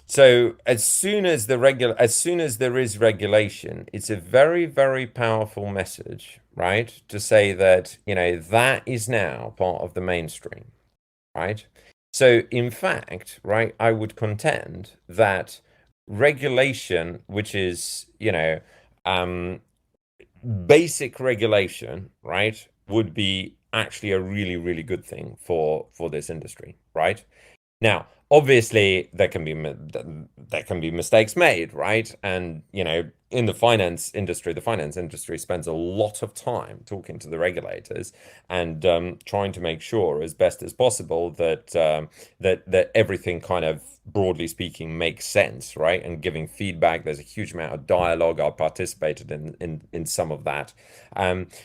Speaker 6: So as soon as there is regulation, it's a very, very powerful message, right? To say that, that is now part of the mainstream, right? So in fact, right, I would contend that regulation, which is, basic regulation, right, would be actually a really, really good thing for this industry, right? Now, obviously, there can be mistakes made, right? And in the finance industry spends a lot of time talking to the regulators and trying to make sure, as best as possible, that that everything kind of, broadly speaking, makes sense, right? And giving feedback. There's a huge amount of dialogue. I participated in some of that.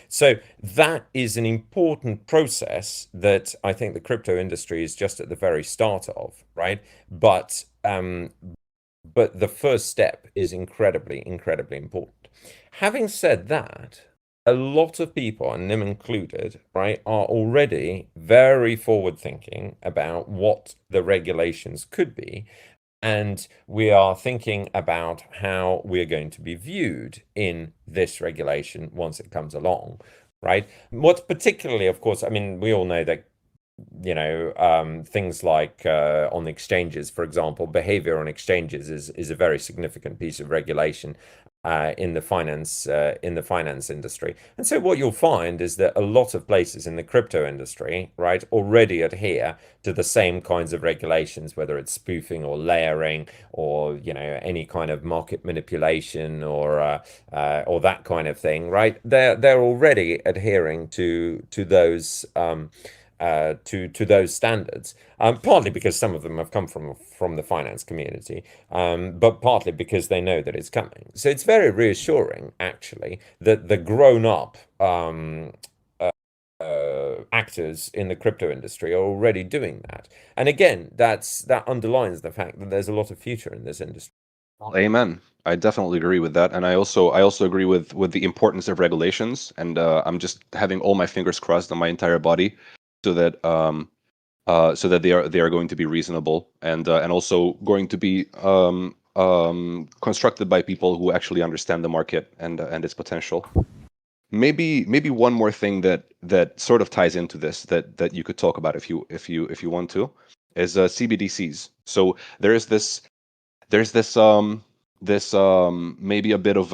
Speaker 6: So that is an important process that I think the crypto industry is just at the very start of, right? But the first step is incredibly, incredibly important. Having said that, a lot of people, and Nym included, right, are already very forward-thinking about what the regulations could be. And we are thinking about how we're going to be viewed in this regulation once it comes along, right? What's particularly, of course, I mean, we all know that things like on exchanges, for example, behavior on exchanges is a very significant piece of regulation in the finance industry. And so what you'll find is that a lot of places in the crypto industry, right, already adhere to the same kinds of regulations, whether it's spoofing or layering or any kind of market manipulation or that kind of thing, right? They're already adhering to those to those standards, partly because some of them have come from the finance community, but partly because they know that it's coming. So it's very reassuring, actually, that the grown-up actors in the crypto industry are already doing that. And again, that underlines the fact that there's a lot of future in this industry.
Speaker 1: Well, amen. I definitely agree with that, and I also agree with the importance of regulations. And I'm just having all my fingers crossed on my entire body, so that so that they are going to be reasonable and also going to be constructed by people who actually understand the market and its potential. Maybe one more thing that sort of ties into this that you could talk about if you want to is CBDCs. So there's this maybe a bit of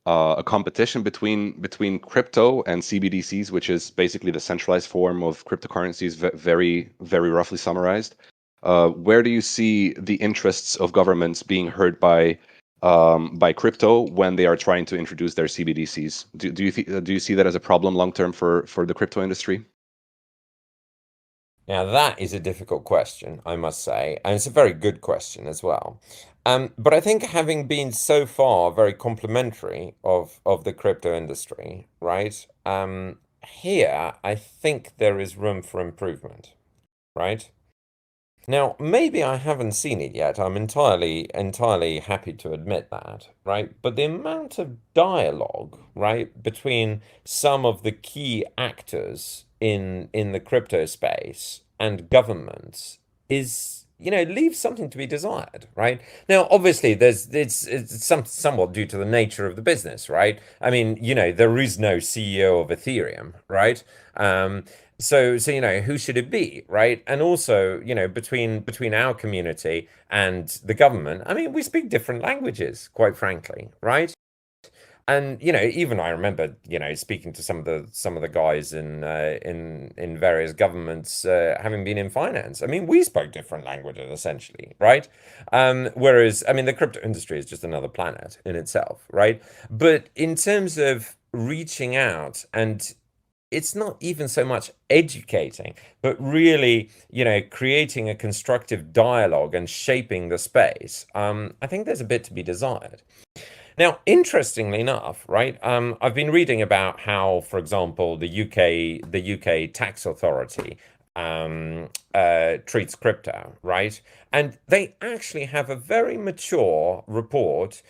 Speaker 1: a competition between crypto and CBDCs, which is basically the centralized form of cryptocurrencies, very roughly summarized. Where do you see the interests of governments being hurt by crypto when they are trying to introduce their CBDCs? Do you see that as a problem long term for the crypto industry?
Speaker 6: Now, that is a difficult question, I must say, and it's a very good question as well. But I think having been so far very complimentary of the crypto industry, right? Here, I think there is room for improvement, right? Now, maybe I haven't seen it yet. I'm entirely happy to admit that, right? But the amount of dialogue, right, between some of the key actors in the crypto space and governments is, leaves something to be desired, right? Now, obviously, it's somewhat due to the nature of the business, right? I mean, there is no CEO of Ethereum, right? So who should it be, right? And also, between our community and the government, I mean, we speak different languages, quite frankly, right? And even I remember, speaking to some of the guys in various governments, having been in finance. I mean, we spoke different languages essentially, right? Whereas, I mean, the crypto industry is just another planet in itself, right? But in terms of reaching out, and it's not even so much educating, but really, creating a constructive dialogue and shaping the space. I think there's a bit to be desired. Now, interestingly enough, right, I've been reading about how, for example, the UK tax authority treats crypto, right? And they actually have a very mature report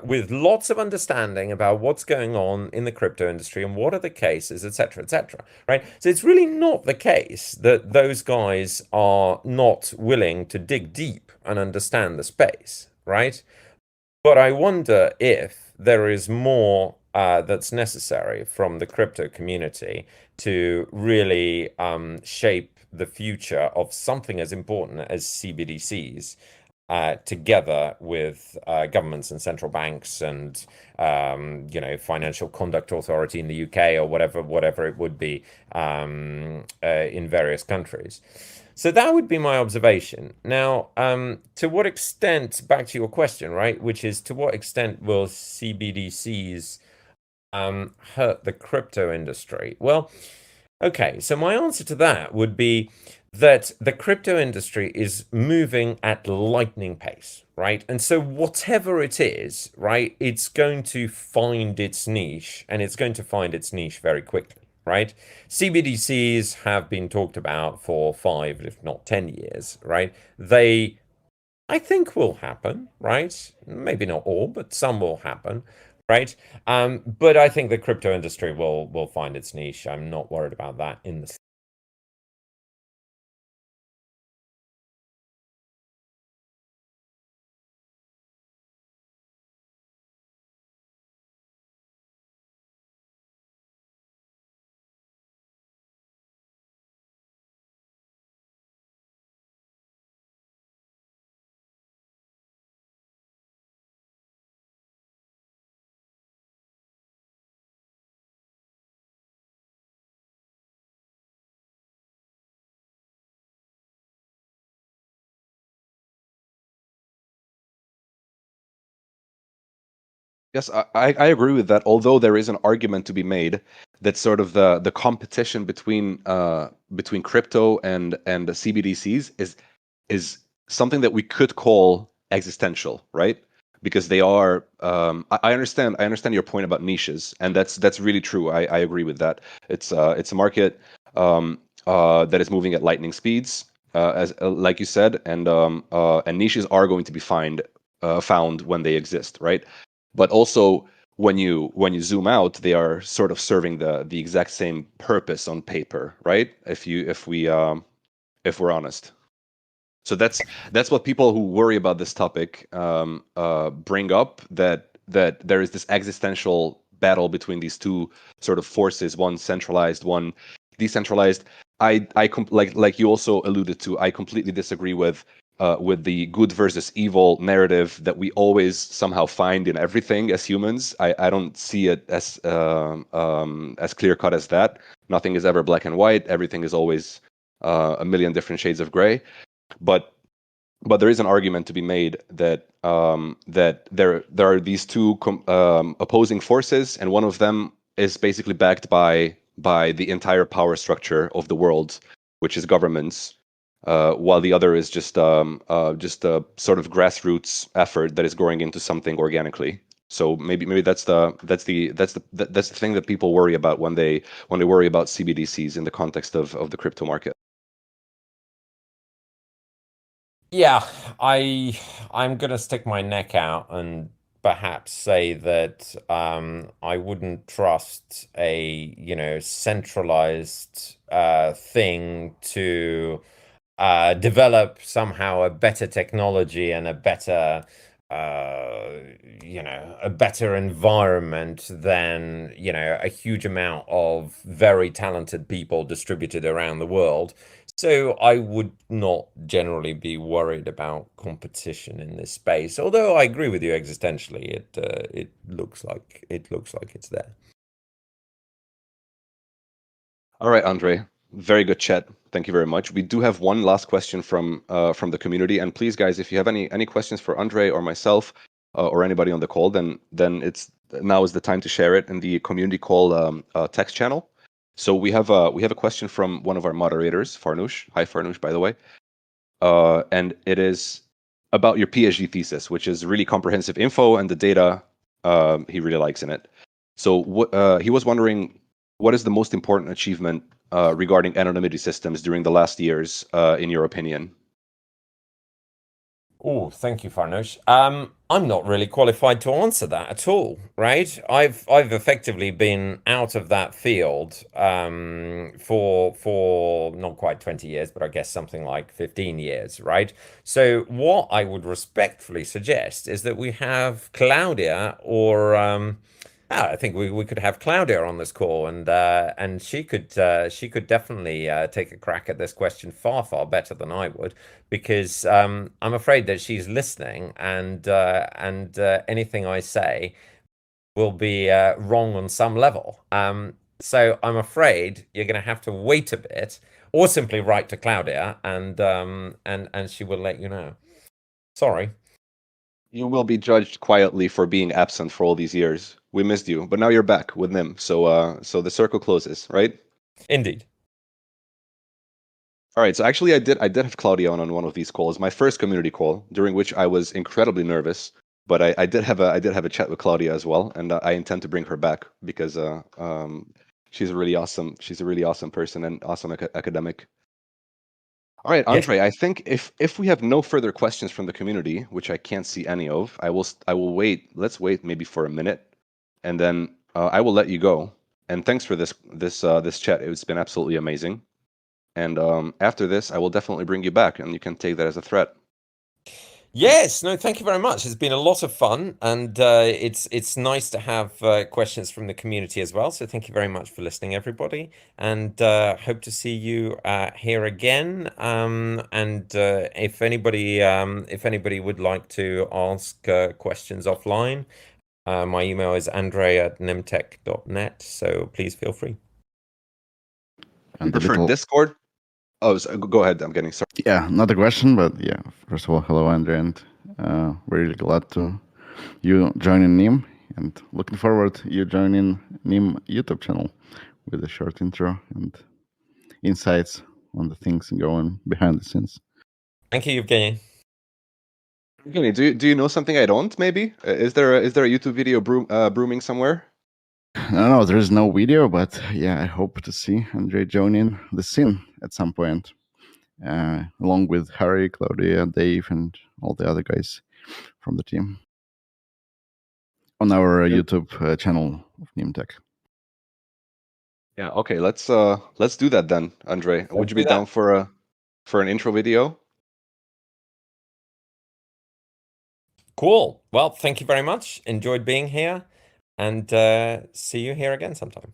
Speaker 6: with lots of understanding about what's going on in the crypto industry and what are the cases, etc., right? So it's really not the case that those guys are not willing to dig deep and understand the space, right? But I wonder if there is more that's necessary from the crypto community to really shape the future of something as important as CBDCs, together with governments and central banks and Financial Conduct Authority in the UK or whatever it would be in various countries. So that would be my observation. Now, to what extent, back to your question, right, which is to what extent will CBDCs hurt the crypto industry? Well, okay, so my answer to that would be that the crypto industry is moving at lightning pace, right? And so whatever it is, right, it's going to find its niche, and it's going to find its niche very quickly. Right? CBDCs have been talked about for 5, if not 10 years, right? They, I think, will happen, right? Maybe not all, but some will happen, right? But I think the crypto industry will find its niche. I'm not worried about that in the
Speaker 1: Yes, I agree with that. Although there is an argument to be made that sort of the competition between crypto and the CBDCs is something that we could call existential, right? Because they are. I understand your point about niches, and that's really true. I agree with that. It's a market that is moving at lightning speeds, as like you said, and niches are going to be found when they exist, right? But also when you zoom out, they are sort of serving the exact same purpose on paper, right? If we're honest. So that's what people who worry about this topic bring up, that there is this existential battle between these two sort of forces, one centralized, one decentralized. Like you also alluded to, I completely disagree with the good versus evil narrative that we always somehow find in everything as humans. I don't see it as clear cut as that. Nothing is ever black and white. Everything is always a million different shades of gray. But there is an argument to be made that that there are these two opposing forces, and one of them is basically backed by the entire power structure of the world, which is governments, while the other is just a sort of grassroots effort that is growing into something organically. So maybe that's the thing that people worry about when they worry about CBDCs in the context of the crypto market.
Speaker 6: Yeah, I'm gonna stick my neck out and perhaps say that I wouldn't trust a centralized thing to develop somehow a better technology and a better a better environment than a huge amount of very talented people distributed around the world. So I would not generally be worried about competition in this space. Although I agree with you existentially, it looks like it's there.
Speaker 1: All right, Andrei. Very good chat. Thank you very much. We do have one last question from the community, and please, guys, if you have any questions for Andrei or myself or anybody on the call, then now is the time to share it in the community call text channel. So we have a question from one of our moderators, Farnoosh. Hi, Farnoosh, by the way. And it is about your PhD thesis, which is really comprehensive info, and the data he really likes in it. So he was wondering, what is the most important achievement regarding anonymity systems during the last years, in your opinion?
Speaker 6: Oh, thank you, Farnoosh. I'm not really qualified to answer that at all, right? I've effectively been out of that field for not quite 20 years, but I guess something like 15 years, right? So what I would respectfully suggest is that we have Claudia or I think we could have Claudia on this call, and she could definitely take a crack at this question far better than I would, because I'm afraid that she's listening, and anything I say will be wrong on some level. So I'm afraid you're going to have to wait a bit, or simply write to Claudia, and she will let you know. Sorry.
Speaker 1: You will be judged quietly for being absent for all these years. We missed you, but now you're back with Nym. So the circle closes, right?
Speaker 6: Indeed.
Speaker 1: All right. So actually, I did have Claudia on one of these calls, my first community call, during which I was incredibly nervous. But I did have a chat with Claudia as well, and I intend to bring her back because she's a really awesome person and awesome academic. All right, Andrei. Yes. I think if we have no further questions from the community, which I can't see any of, I will wait. Let's wait maybe for a minute, and then I will let you go. And thanks for this chat. It's been absolutely amazing. And after this, I will definitely bring you back, and you can take that as a threat.
Speaker 6: Yes, no, thank you very much. It's been a lot of fun, and it's nice to have questions from the community as well. So thank you very much for listening, everybody, and hope to see you here again. And if anybody would like to ask questions offline, my email is andrei@nymtech.net. So please feel free.
Speaker 1: And prefer Discord? Oh, so go ahead. I'm getting sorry.
Speaker 3: Yeah, not a question, but yeah. First of all, hello, Andrei, and really glad to you joining Nym, and looking forward to you joining Nym YouTube channel with a short intro and insights on the things going behind the scenes.
Speaker 6: Thank you, Evgeny.
Speaker 1: Evgeny, do you know something I don't? Maybe is there a YouTube video brooming somewhere?
Speaker 3: No, there is no video, but yeah, I hope to see Andrei joining the scene at some point, along with Harry, Claudia, Dave, and all the other guys from the team. on our YouTube channel of Nym Tech.
Speaker 1: Yeah. Okay. Let's do that then, Andrei. Would you be
Speaker 6: do that.
Speaker 1: down for an intro video?
Speaker 6: Cool. Well, thank you very much. Enjoyed being here, and see you here again sometime.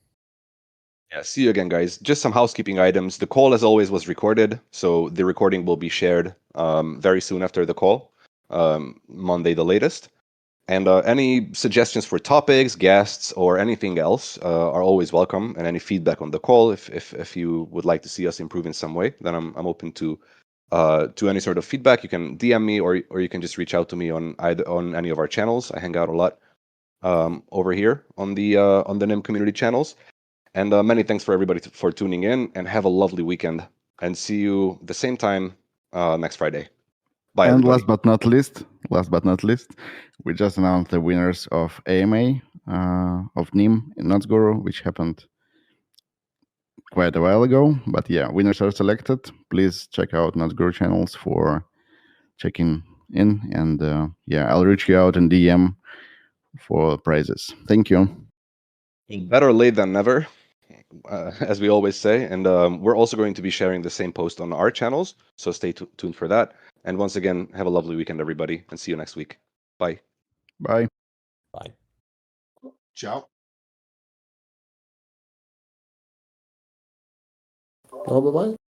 Speaker 1: Yeah. See you again, guys. Just some housekeeping items. The call, as always, was recorded, so the recording will be shared very soon after the call, Monday the latest. And any suggestions for topics, guests, or anything else are always welcome. And any feedback on the call, if you would like to see us improve in some way, then I'm open to any sort of feedback. You can DM me, or you can just reach out to me on any of our channels. I hang out a lot over here on the Nym community channels. And many thanks for everybody for tuning in, and have a lovely weekend. And see you the same time next Friday. Bye,
Speaker 3: And
Speaker 1: everybody.
Speaker 3: last but not least, we just announced the winners of AMA of Nym in Nodes.Guru, which happened quite a while ago. But yeah, winners are selected. Please check out Nodes.Guru channels for checking in. And yeah, I'll reach you out in DM for prizes. Thank you.
Speaker 1: Better late than never, as we always say. And we're also going to be sharing the same post on our channels, so stay tuned for that. And once again, have a lovely weekend, everybody, and see you next week. Bye.
Speaker 3: Bye.
Speaker 6: Bye.
Speaker 2: Ciao.
Speaker 4: Bye bye.